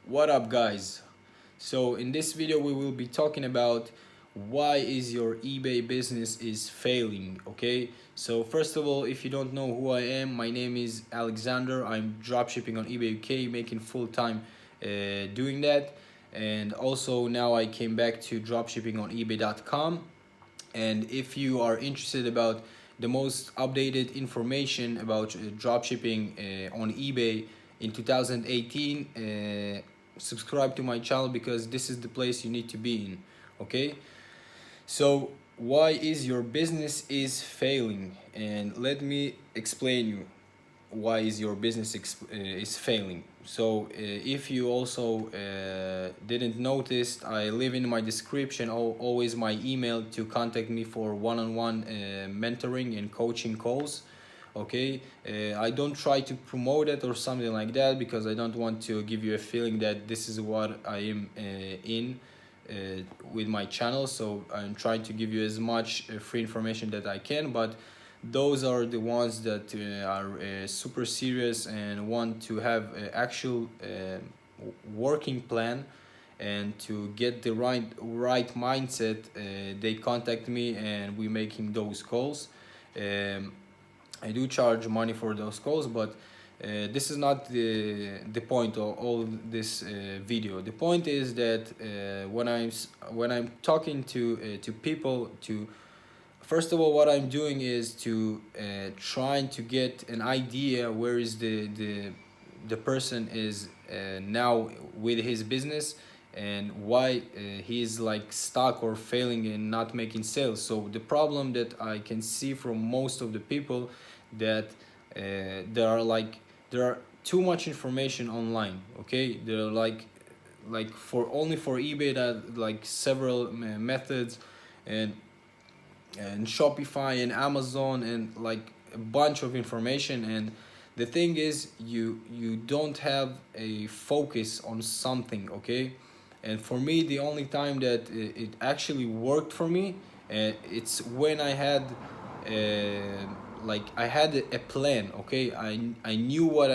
What up, guys? So in this video we will be talking about why is your eBay business is failing. Okay, so first of all, if you don't know who I am, my name is Alexander. I'm dropshipping on eBay UK, making full-time doing that, and also now I came back to dropshipping on ebay.com. And if you are interested about the most updated information about dropshipping on eBay in 2018, subscribe to my channel because this is the place you need to be in. Okay, so why is your business is failing? And let me explain you why is your business is failing. So if you also didn't notice, I leave in my description always my email to contact me for one-on-one mentoring and coaching calls. Okay, I don't try to promote it or something like that because I don't want to give you a feeling that this is what I am in uh, with my channel. So I'm trying to give you as much free information that I can, but those are the ones that are super serious and want to have an actual working plan and to get the right mindset. They contact me and we making those calls. um, I do charge money for those calls, but this is not the point of all this video. The point is that when I'm talking to people, to first of all, what I'm doing is to trying to get an idea where is the person is now with his business, and why he's like stuck or failing and not making sales. So the problem that I can see from most of the people, that there are too much information online. Okay, there are like for only for eBay that like several methods, and Shopify and Amazon and like a bunch of information. And the thing is, you don't have a focus on something. Okay, and for me, the only time that it actually worked for me, it's when I had I had a plan. Okay, I knew what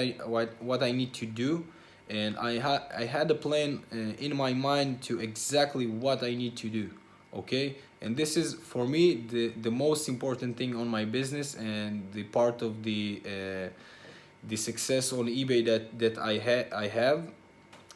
I need to do, and I had a plan in my mind to exactly what I need to do. Okay, and this is for me the most important thing on my business, and the part of the success on eBay that I have,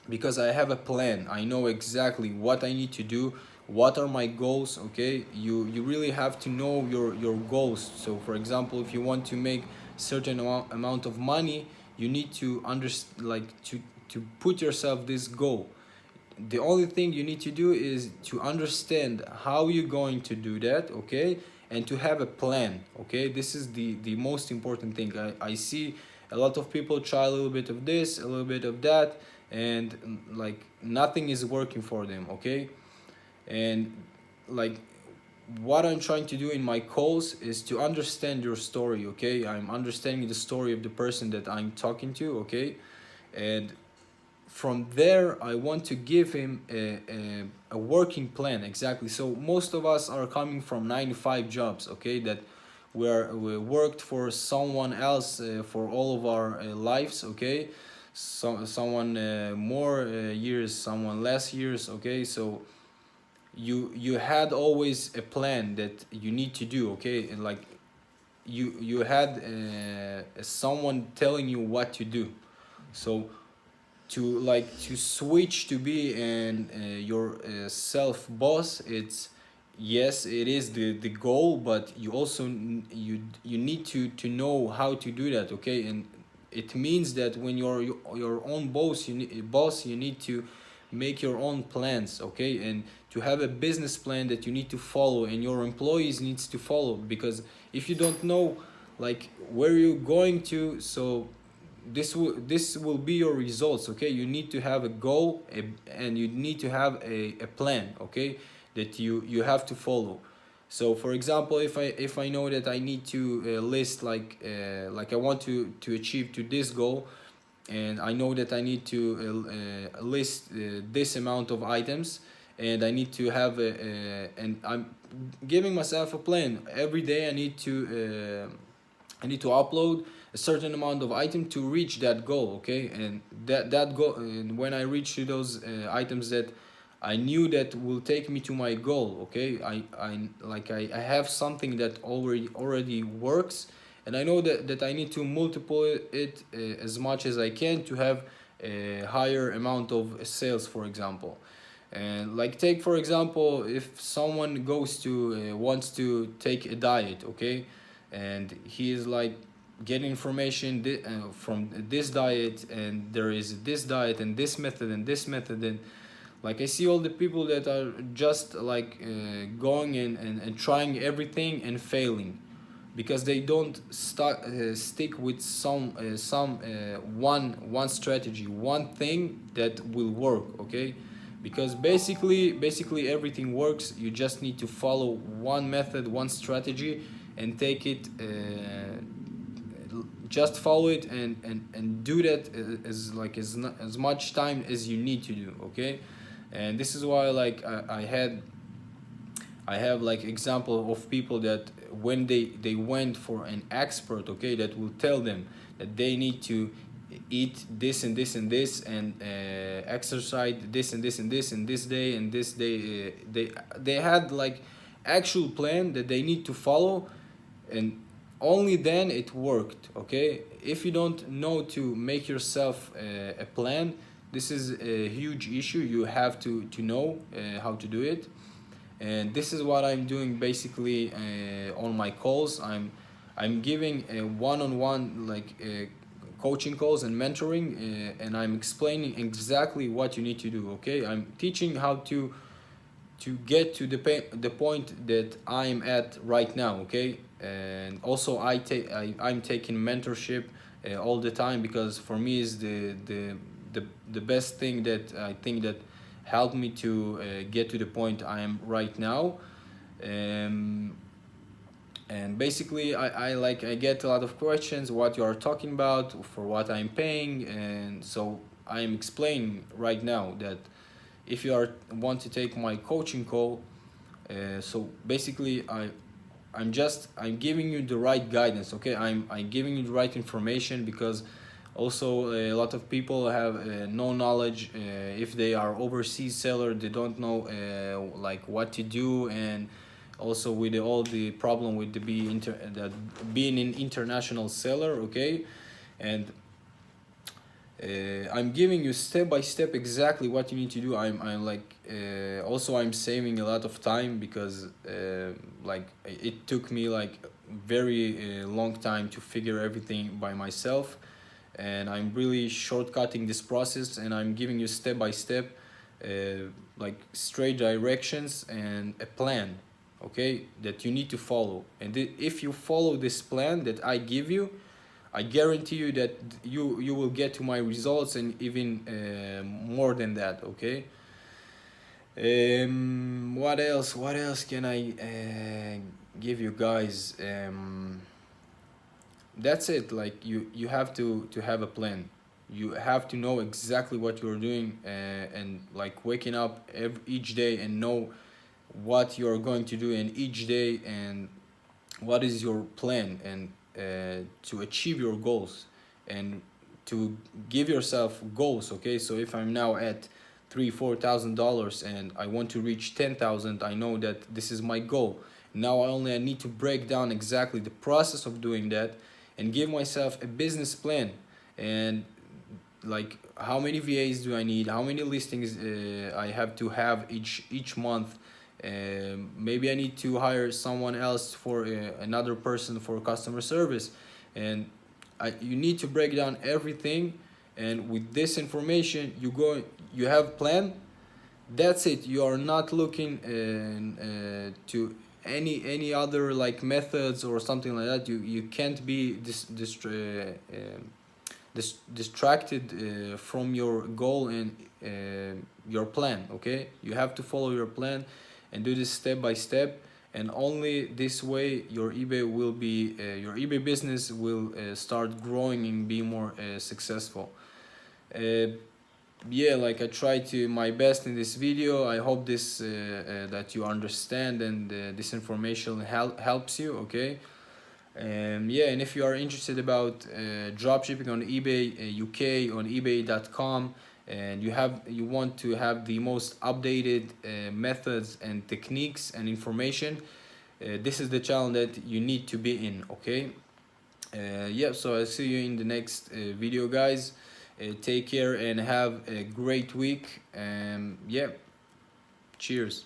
because I have a plan. I know exactly what I need to do, what are my goals. Okay, you really have to know your goals. So for example, if you want to make certain amount of money, you need to understand, like to put yourself this goal. The only thing you need to do is to understand how you're going to do that. Okay, and to have a plan. Okay, this is the most important thing. I see a lot of people try a little bit of this, a little bit of that, and like nothing is working for them. Okay, and like what I'm trying to do in my calls is to understand your story. Okay, I'm understanding the story of the person that I'm talking to. Okay, and from there I want to give him a working plan. Exactly. So most of us are coming from 9 to 5 jobs. Okay, that we worked for someone else for all of our lives. Okay, so someone more years, someone less years. Okay, so you had always a plan that you need to do. Okay, and like you had someone telling you what to do. So to switch to be an your self boss, it's, yes, it is the goal, but you also you need to know how to do that. Okay, and it means that when you're your own boss, you need to make your own plans. Okay, and to have a business plan that you need to follow and your employees needs to follow, because if you don't know like where you're going to, so this will be your results. Okay, you need to have a goal, and you need to have a plan. Okay, that you have to follow. So for example, if I know that I need to list like I want to achieve to this goal, and I know that I need to list this amount of items, and I need to have and I'm giving myself a plan every day. I need to upload a certain amount of item to reach that goal, okay? And that goal, and when I reach to those items that I knew that will take me to my goal, okay, I have something that already works, and I know that I need to multiply it as much as I can to have a higher amount of sales, for example. And like, take for example, if someone goes to wants to take a diet, okay, and he is like getting information from this diet, and there is this diet and this method and this method, and like I see all the people that are just like going and trying everything and failing because they don't stick with some one strategy, one thing that will work, okay? Because basically everything works. You just need to follow one method, one strategy, and take it just follow it and do that as much time as you need to do, okay? And this is why like I have like example of people that when they went for an expert, okay, that will tell them that they need to eat this and this and this and exercise this and this and this and this day and this day, they had like actual plan that they need to follow, and only then it worked, okay? If you don't know to make yourself a plan, this is a huge issue. You have to know how to do it, and this is what I'm doing basically on my calls. I'm giving a one-on-one like coaching calls and mentoring, and I'm explaining exactly what you need to do, okay? I'm teaching how to get to the point that I'm at right now, okay? And also I'm taking mentorship all the time, because for me is the best thing that I think that helped me to get to the point I am right now. And basically I get a lot of questions what you are talking about, for what I'm paying, and so I'm explaining right now that if you want to take my coaching call, so basically I'm giving you the right guidance, okay? I'm giving you the right information, because also a lot of people have no knowledge. If they are overseas seller, they don't know like what to do, and also with all the problem with being an international seller, okay? And I'm giving you step by step exactly what you need to do. I'm like also I'm saving a lot of time, because like it took me like very long time to figure everything by myself, and I'm really shortcutting this process, and I'm giving you step by step like straight directions and a plan, okay, that you need to follow. And if you follow this plan that I give you, I guarantee you that you will get to my results, and even more than that, okay? What else can I give you guys? That's it. Like you have to have a plan. You have to know exactly what you're doing, and like waking up each day and know what you're going to do in each day, and what is your plan, and to achieve your goals, and to give yourself goals, okay? So if I'm now at $3,000-4,000 and I want to reach 10,000, I know that this is my goal. Now I need to break down exactly the process of doing that, and give myself a business plan, and like how many VAs do I need, how many listings I have to have each month. Maybe I need to hire someone else for another person for customer service, and you need to break down everything. And with this information, you have plan. That's it. You are not looking to any other like methods or something like that. You can't be distracted from your goal and your plan, okay? You have to follow your plan and do this step by step, and only this way your eBay business will start growing and be more successful. Yeah, like I tried to my best in this video. I hope this that you understand, and this information helps you, okay? Yeah, and if you are interested about dropshipping on eBay UK, on ebay.com, and you want to have the most updated methods and techniques and information, this is the channel that you need to be in. Okay. Yeah, so I'll see you in the next video, guys. Take care and have a great week. Yeah, cheers.